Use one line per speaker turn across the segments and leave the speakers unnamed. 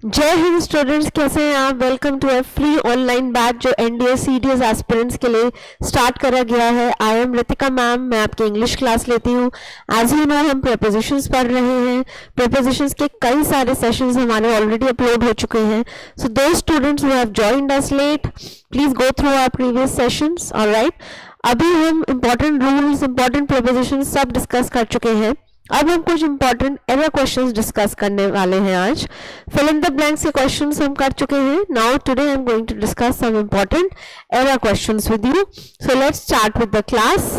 जय हिंद स्टूडेंट्स, कैसे हैं आप। Welcome to a free online batch जो एनडीए सीडीएस एस्पिरेंट्स के लिए स्टार्ट करा गया है। आई एम रितिका मैम, मैं आपकी इंग्लिश क्लास लेती हूँ। एज यू नो हम प्रीपोजिशंस पढ़ रहे हैं। प्रीपोजिशंस के कई सारे सेशंस हमारे ऑलरेडी अपलोड हो चुके हैं। So those students who have joined us late, please go through our previous sessions. Alright, अभी हम इंपॉर्टेंट रूल्स, इंपॉर्टेंट प्रीपोजिशंस सब डिस्कस कर चुके हैं। अब हम कुछ इंपॉर्टेंट एरर क्वेश्चंस डिस्कस करने वाले हैं। आज फिल इन द ब्लैंक्स के क्वेश्चंस हम कर चुके हैं। Now today I am going to discuss some important error questions with you. So let's start with the class.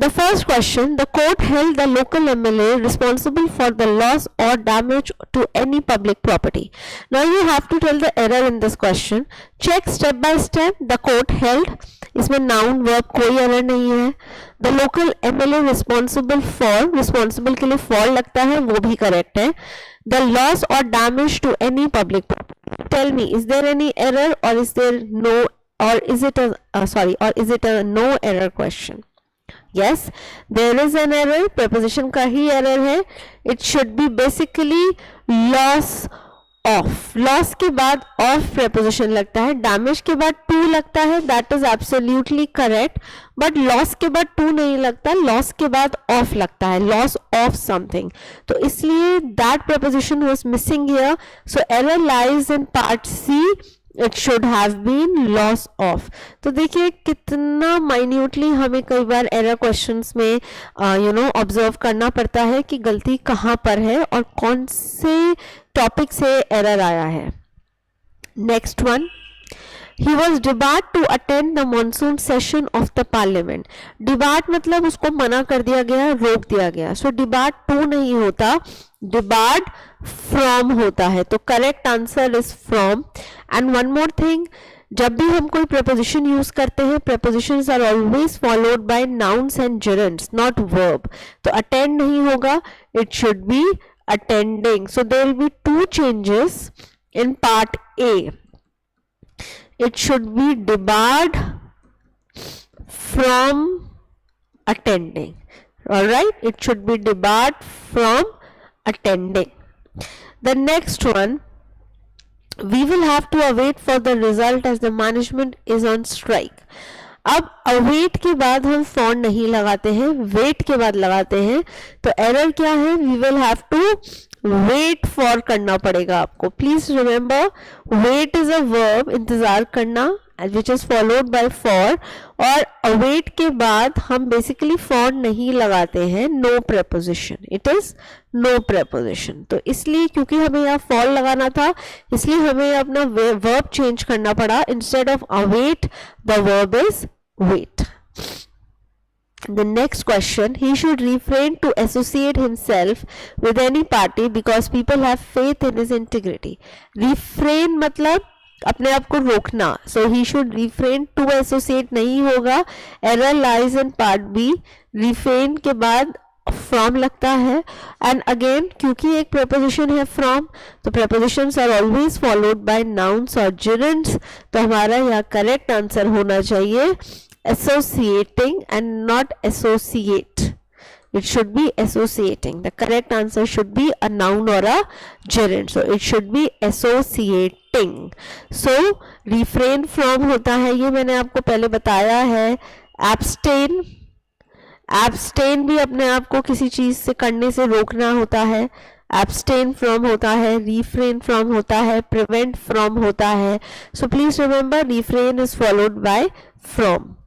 The first question, the court held the local MLA responsible for the loss or damage to any public property. Now you have to tell the error in this question. Check step by step. The court held, इसमें noun verb कोई error नहीं है। The local MLA responsible for, responsible के लिए for लगता है, वो भी correct है। The loss or damage to any public property. Tell me, is there any error or is there no, or is it a no error question? Yes, there is an error. preposition का ही error है. It should be basically loss of. loss के बाद of preposition लगता है, damage के बाद to लगता है, that is absolutely correct. but loss के बाद to नहीं लगता, loss के बाद of लगता है, loss of something. तो इसलिए that preposition was missing here. So error lies in part C. It should have been loss of. तो देखिए कितना माइन्यूटली हमें कई बार एरर क्वेश्चंस में ऑब्जर्व करना पड़ता है कि गलती कहाँ पर है और कौन से टॉपिक से एरर आया है। Next one, He was debarred to attend the monsoon session of the parliament. Debarred मतलब उसको मना कर दिया गया, रोक दिया गया। So debarred to नहीं होता, debarred from होता है। तो correct answer is from. And one more thing, जब भी हम कोई preposition यूज करते हैं, prepositions are always followed by nouns and gerunds, not verb. तो attend नहीं होगा, it should be attending. So there will be two changes in part A. It should be debarred from attending. All right, it should be debarred from attending. The next one, we will have to await for the result as the management is on strike. अब await के बाद हम for नहीं लगाते हैं, wait के बाद लगाते हैं। तो error क्या है? We will have to wait for करना पड़ेगा आपको। Please remember, wait is a verb, इंतजार करना, which is followed by for, और await के बाद हम basically for नहीं लगाते हैं, no preposition, it is no preposition। तो इसलिए क्योंकि हमें यहाँ for लगाना था, इसलिए हमें अपना verb change करना पड़ा। Instead of await, the verb is wait. The next question, he should refrain to associate himself with any party because people have faith in his integrity. Refrain मतलब अपने आप को रोकना। So he should refrain to associate नहीं होगा। Error lies in part B. Refrain के बाद from लगता है। And again क्योंकि एक preposition है from, तो prepositions are always followed by nouns or gerunds. तो हमारा यहाँ correct answer होना चाहिए associating and not associate. It should be associating. The correct answer should be a noun or a gerund. So it should be associating. So refrain from होता है, ये मैंने आपको पहले बताया है। abstain, abstain भी अपने आप को किसी चीज से करने से रोकना होता है। abstain from होता है, refrain from होता है, prevent from होता है। So please remember, refrain is followed by from.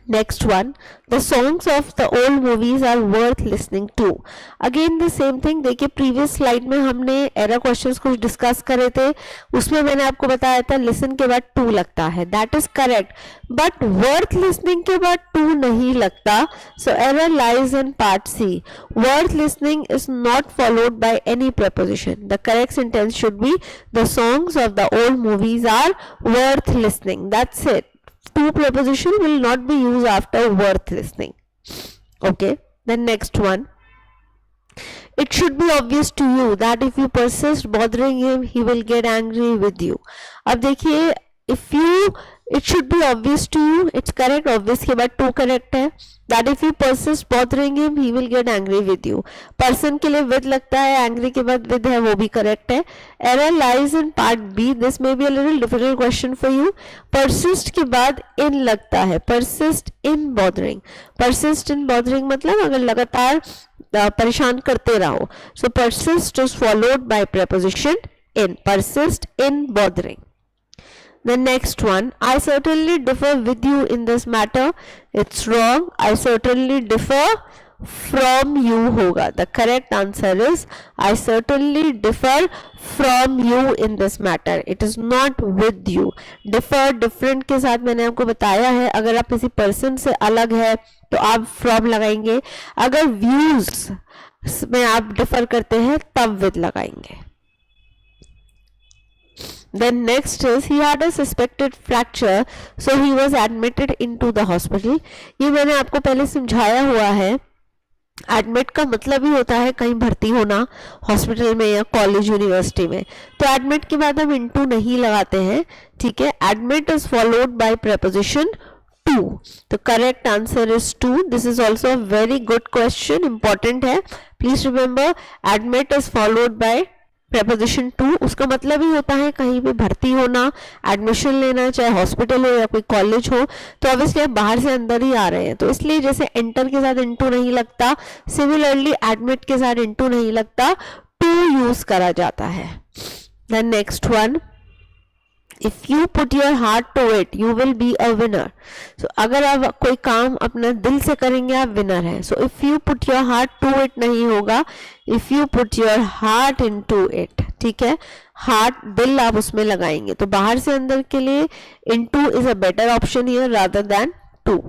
Next one, the songs of the old movies are worth listening to. Again the same thing. देखिए previous slide में हमने error questions कुछ discuss करे थे, उसमें मैंने आपको बताया था listen के बाद to लगता है, that is correct, but worth listening के बाद to नहीं लगता। So error lies in part C. Worth listening is not followed by any preposition. The correct sentence should be, the songs of the old movies are worth listening. That's it. To preposition will not be used after worth listening. Okay, the next one, it should be obvious to you that if you persist bothering him, he will get angry with you. अब देखिए, if you It should be obvious to you. It's correct. Obvious के बाद to correct है. That if you persist bothering him, he will get angry with you. Person के लिए with लगता है, angry के बाद with है, वो भी correct है. Error lies in part B. This may be a little difficult question for you. Persist के बाद in लगता है. Persist in bothering. Persist in bothering मतलब अगर लगातार परेशान करते रहो. So persist is followed by preposition in. Persist in bothering. The next one, I certainly differ with you in this matter. It's wrong. I certainly differ from you होगा. The correct answer is I certainly differ from you in this matter. It is not with you. Differ, different के साथ मैंने आपको बताया है, अगर आप किसी person से अलग है तो आप from लगाएंगे. अगर views में आप differ करते हैं तब with लगाएंगे. Then next is he had a suspected fracture, so he was admitted into the hospital. ये मैंने आपको पहले समझाया हुआ है. एडमिट का मतलब ही होता है कहीं भर्ती होना, हॉस्पिटल में या कॉलेज यूनिवर्सिटी में. तो एडमिट के बाद हम इनटू नहीं लगाते हैं, ठीक है. Admit is followed by preposition to. तो correct answer is to. This is also a very good question, important है. Please remember admit is followed by preposition to. उसका मतलब ही होता है कहीं पे भर्ती होना, एडमिशन लेना, चाहे हॉस्पिटल हो या कोई कॉलेज हो. तो ऑब्वियसली आप बाहर से अंदर ही आ रहे हैं, तो इसलिए जैसे एंटर के साथ इनटू नहीं लगता, सिमिलरली एडमिट के साथ इनटू नहीं लगता, टू यूज करा जाता है. The next one, if you put your heart to it you will be a winner. So अगर आप कोई काम अपना दिल से करेंगे आप विनर हैं. So if you put your heart to it नहीं होगा, if you put your heart into it. ठीक है, हार्ट दिल आप उसमें लगाएंगे. तो बाहर से अंदर के लिए into is a better option here rather than to.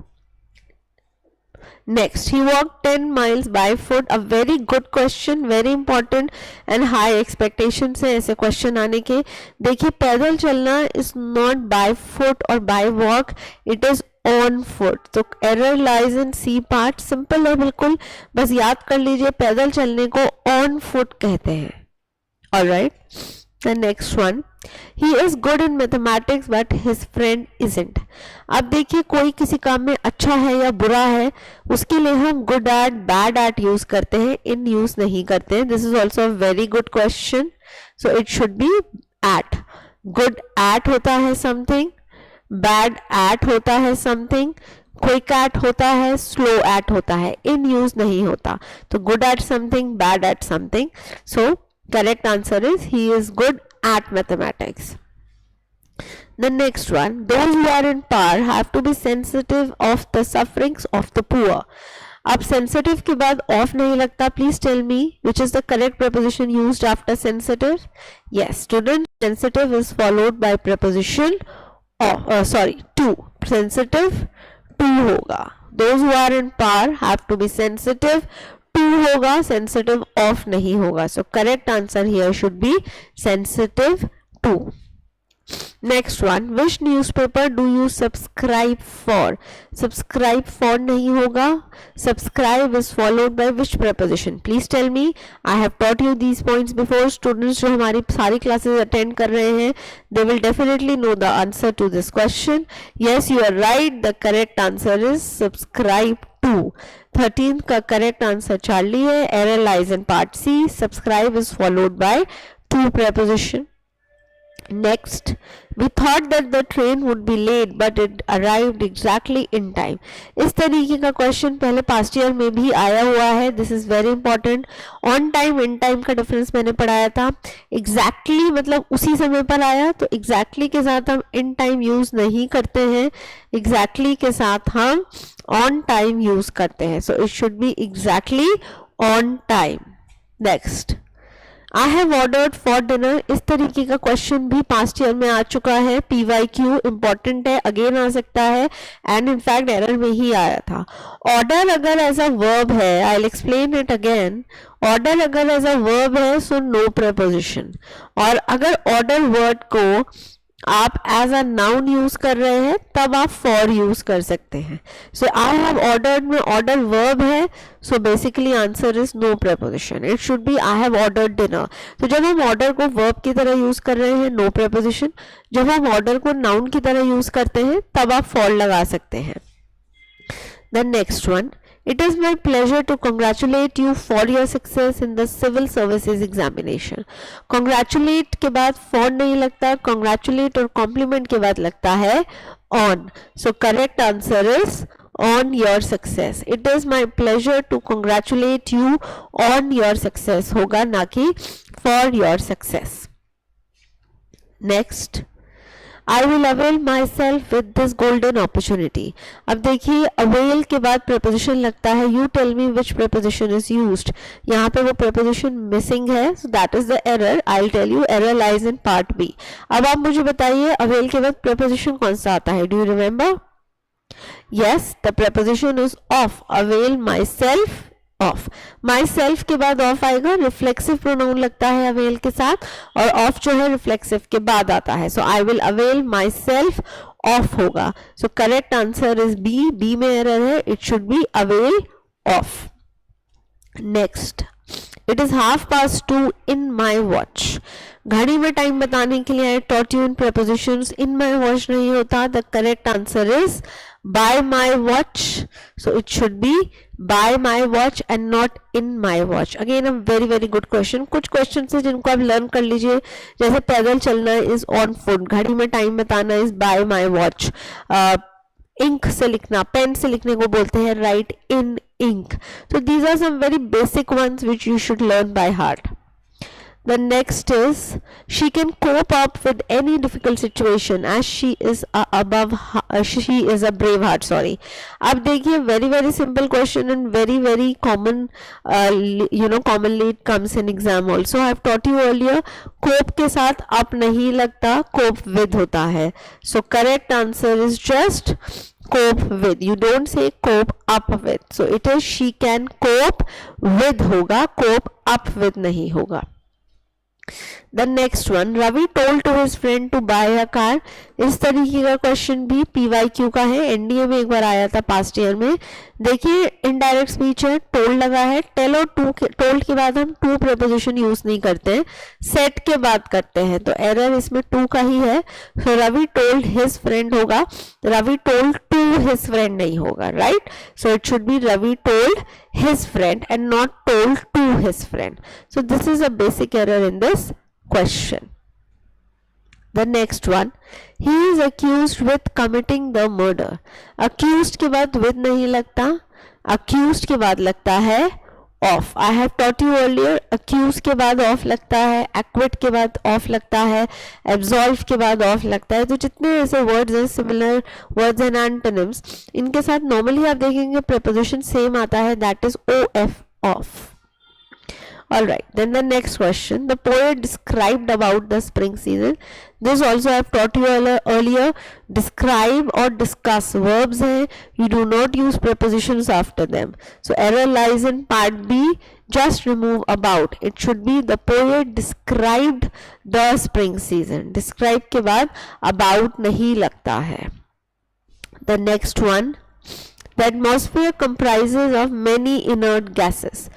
Next, he walked 10 miles by foot. A very good question, very important and high expectations है ऐसे question आने के. देखिए पैदल चलना is not by foot or by walk, it is on foot. तो error lies in C part. simple है बिल्कुल, बस याद कर लीजिए पैदल चलने को on foot कहते हैं. Alright, the next one, he is good in mathematics but his friend isn't. अब देखिए कोई किसी काम में अच्छा है या बुरा है, उसके लिए हम good at, bad at use करते हैं, in यूज नहीं करते हैं. This is also a very good question, so it should be at. good at होता है something, bad at होता है something, quick at होता है, slow at होता है, in यूज नहीं होता. तो good at something, bad at something. So correct answer is he is good at mathematics. The next one, those who are in power have to be sensitive of the sufferings of the poor. अब sensitive के बाद of नहीं लगता. Please tell me which is the correct preposition used after sensitive. Yes, student, sensitive is followed by preposition to. sensitive to होगा. Those who are in power have to be sensitive to होगा, sensitive of नहीं होगा. So correct answer here should be sensitive to. Next one, which newspaper do you subscribe for? Subscribe for नहीं होगा. Subscribe is followed by which preposition? Please tell me. I have taught you these points before. Students जो हमारी सारी classes attend कर रहे हैं, they will definitely know the answer to this question. Yes, you are right. The correct answer is subscribe to. 13th का correct answer Charlie है. Error lies in part C. Subscribe is followed by to preposition. Next, we thought that the train would be late but it arrived exactly in time. इस तरीके का question पहले past year में भी आया हुआ है. This is very important. On time in time का डिफरेंस मैंने पढ़ाया था. एग्जैक्टली मतलब उसी समय पर आया, तो एग्जैक्टली के साथ हम इन टाइम यूज नहीं करते हैं, एग्जैक्टली के साथ हम ऑन टाइम यूज करते हैं. सो it should B exactly on time. Next, I have ordered for dinner. इस तरीके का क्वेश्चन भी पास्ट ईयर में आ चुका है. PYQ इंपॉर्टेंट है, अगेन आ सकता है एंड इनफैक्ट एरर में ही आया था. ऑर्डर अगर एज अ वर्ब है, I will explain it again. Order अगर एज अ वर्ब है सो नो प्रेपोजिशन. और अगर ऑर्डर वर्ड को आप एज अ नाउन यूज कर रहे हैं तब आप फॉर यूज कर सकते हैं. सो आई हैव ऑर्डर्ड में ऑर्डर वर्ब है, so basically answer is no preposition. It should be I have ordered dinner. तो जब हम ऑर्डर को वर्ब की तरह यूज कर रहे हैं नो प्रेपोजिशन, जब हम ऑर्डर को नाउन की तरह यूज करते हैं तब आप फॉर लगा सकते हैं. The next one, it is my pleasure to congratulate you for your success in the civil services examination. Congratulate के बाद for नहीं लगता, congratulate और compliment के बाद लगता है on. So correct answer is on your success. It is my pleasure to congratulate you on your success होगा, ना कि for your success. Next, I will avail myself with this golden opportunity. अब देखिए avail के बाद preposition लगता है. You tell me which preposition is used. यहाँ पे वो preposition missing है, so that is the error. I'll tell you, error lies in part B. अब आप मुझे बताइए avail के बाद preposition कौन सा आता है? Do you remember? Yes, the preposition is of. Avail myself of. My self के बाद ऑफ आएगा, रिफ्लेक्सिव प्रोनाउन लगता है अवेल के साथ, और ऑफ जो है रिफ्लेक्सिव के बाद आता है. So I will avail myself of होगा. So correct answer is B. B में एरर है, it should be avail of. Next, it is 2:30 in my watch. घड़ी में टाइम बताने के लिए I taught you in prepositions. In my watch नहीं होता. The correct answer is by my watch. So it should be by my watch and not in my watch. Again a very very good question. कुछ questions है जिनको आप learn कर लीजिए, जैसे पैदल चलना is on foot, घड़ी में टाइम बताना is by my watch, ink से लिखना, पेन से लिखने को बोलते हैं write in ink. So these are some very basic ones which you should learn by heart. The next is she can cope up with any difficult situation as she is she is a brave heart. Sorry. अब देखिए very very simple question and very very common, commonly it comes in exam also. I have taught you earlier, cope के साथ up नहीं लगता, cope with होता है. So correct answer is just cope with. You don't say cope up with. So it is she can cope with होगा, cope up with नहीं होगा. The next one, Ravi told to his friend to buy a car. इस तरीके का question भी PYQ का है, NDA में एक बार आया था पास्ट ईयर में. देखिए इनडायरेक्ट स्पीच है, टोल्ड लगा है. टेल और टोल्ड के बाद हम टू प्रेपोजिशन यूज नहीं करते हैं, सेट के बाद करते हैं, तो एरर इसमें टू का ही है. so, Ravi told his friend होगा, Ravi told to his friend नहीं होगा, right. So it should be Ravi told his friend and not told to his friend. So this is a basic error in this question. The next one, he is accused with committing the murder. Accused के बाद with नहीं लगता, accused के बाद लगता है of. I have taught you earlier, accuse के बाद ऑफ लगता है, एक्विट के बाद ऑफ लगता है, एब्सॉल्व के बाद ऑफ लगता है. तो जितने ऐसे वर्ड्स हैं, सिमिलर वर्ड्स एंड एंटोनिम्स, इनके साथ नॉर्मली आप देखेंगे प्रीपोजिशन सेम आता है, that is O F, of. Alright, then the next question, the poet described about the spring season. This also I have taught you earlier. Describe or discuss verbs हैं, you do not use prepositions after them. So error lies in part B. Just remove about. It should be the poet described the spring season. Describe के बाद about नहीं लगता है. The next one, the atmosphere comprises of many inert gases.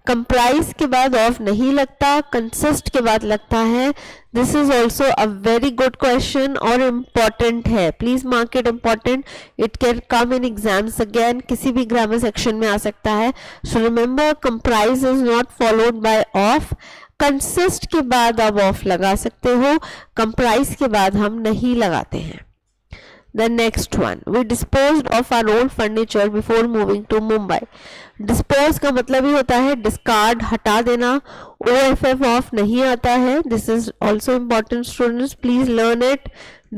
Comprise के बाद of नहीं लगता, consist के बाद लगता है. This is also a very good question और इम्पॉर्टेंट है, please mark it important. It can come in exams again, किसी भी ग्रामर सेक्शन में आ सकता है. So remember, comprise is not followed by of. Consist के बाद आप ऑफ लगा सकते हो, कंप्राइज के बाद हम नहीं लगाते हैं. The next one, we disposed of our old furniture before moving to Mumbai. Dispose का मतलब ही होता है discard, हटा देना. OFF ऑफ नहीं आता है. This is also important, students, please learn it.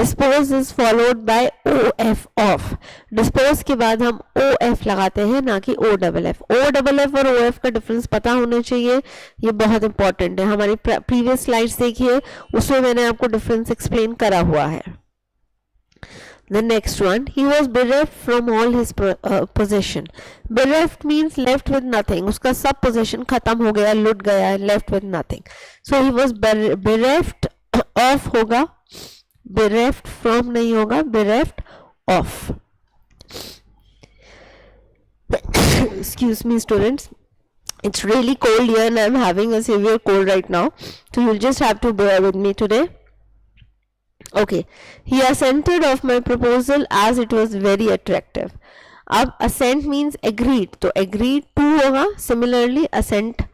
Dispose is followed by OF off. Dispose के बाद हम OF लगाते हैं, ना कि OFF. OFF और OF का डिफरेंस पता होना चाहिए, ये बहुत इंपॉर्टेंट है. हमारी प्रीवियस स्लाइड्स देखिए, उसमें मैंने आपको डिफरेंस एक्सप्लेन करा हुआ है. The next one, he was bereft from all his possession. Bereft means left with nothing. उसका सब possession खत्म हो गया, लुट गया, left with nothing. So he was bereft of होगा, bereft from नहीं होगा, bereft of. Excuse me students, it's really cold here and I'm having a severe cold right now, so you'll just have to bear with me today. Okay, he assented of my proposal as it was very attractive. अब assent means agreed, तो agreed to होगा, similarly assent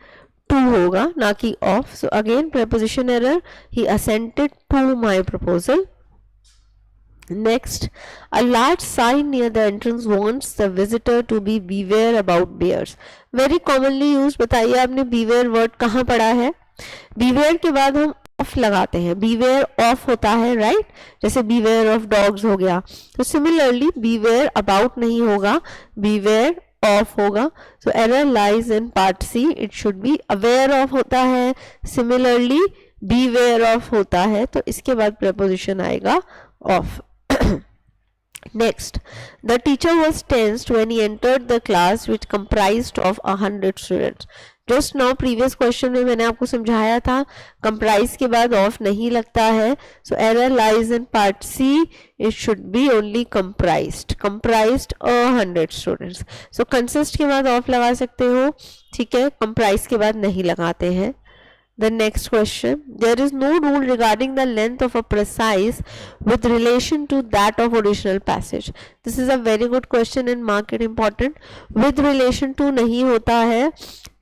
to होगा, ना कि of. So again preposition error, he assented to my proposal. Next, a large sign near the entrance warns the visitor to be beware about bears. Very commonly used, बताइए आपने beware word कहाँ पढ़ा है? beware के बाद हम of लगाते हैं, beware ऑफ होता है, राइट? जैसे beware of dogs हो गया, तो सिमिलरली beware about नहीं होगा, beware ऑफ होगा. so error lies in part C, it should be aware of होता है, similarly beware of होता है, तो इसके बाद preposition आएगा of. Next, the teacher was tensed when he entered the class which comprised of 100 students. Just now previous question में मैंने आपको समझाया था comprise के बाद of नहीं लगता है, so error lies in part C, it should be only comprised 100 students. so consist के बाद of लगा सकते हो, ठीक है, comprise के बाद नहीं लगाते हैं. The next question, there is no rule regarding the length of a precise with relation to that of original passage. This is a very good question and mark it important. With relation to नहीं होता है,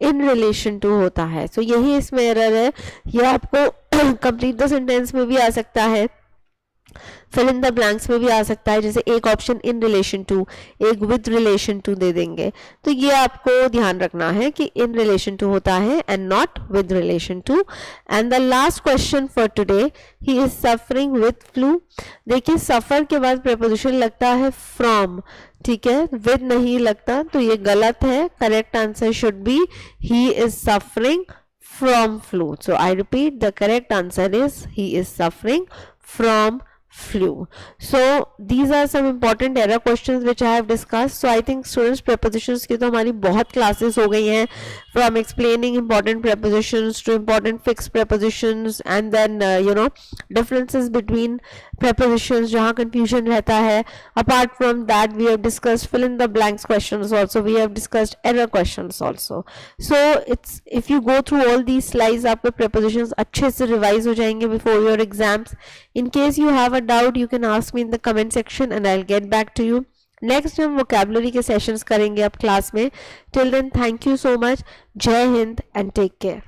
in relation to होता है. So यही इसमें error है. यह आपको complete the sentence में भी आ सकता है, fill in the blanks में भी आ सकता है, जैसे एक ऑप्शन इन रिलेशन टू, एक विद रिलेशन टू दे देंगे. तो ये आपको ध्यान रखना है कि इन रिलेशन टू होता है and not with relation to. And the last question for today, he is suffering with flu. देखिए सफर के बाद प्रपोजिशन लगता है फ्रॉम, ठीक है, विद नहीं लगता, तो ये गलत है. Correct answer should be he is suffering from flu. So I repeat, the correct answer is he is suffering from flu. So these are some important error questions which I have discussed. So I think students prepositions की तो हमारी बहुत classes हो गई हैं, from explaining important prepositions to important fixed prepositions, and then differences between prepositions जहाँ confusion रहता है. Apart from that we have discussed fill in the blanks questions also, we have discussed error questions also. So it's, if you go through all these slides आपके prepositions अच्छे से revise हो जाएंगे before your exams. In case you have a doubt you can ask me in the comment section and I'll get back to you. Next हम vocabulary के sessions करेंगे अब class में. Till then thank you so much. Jai Hind and take care.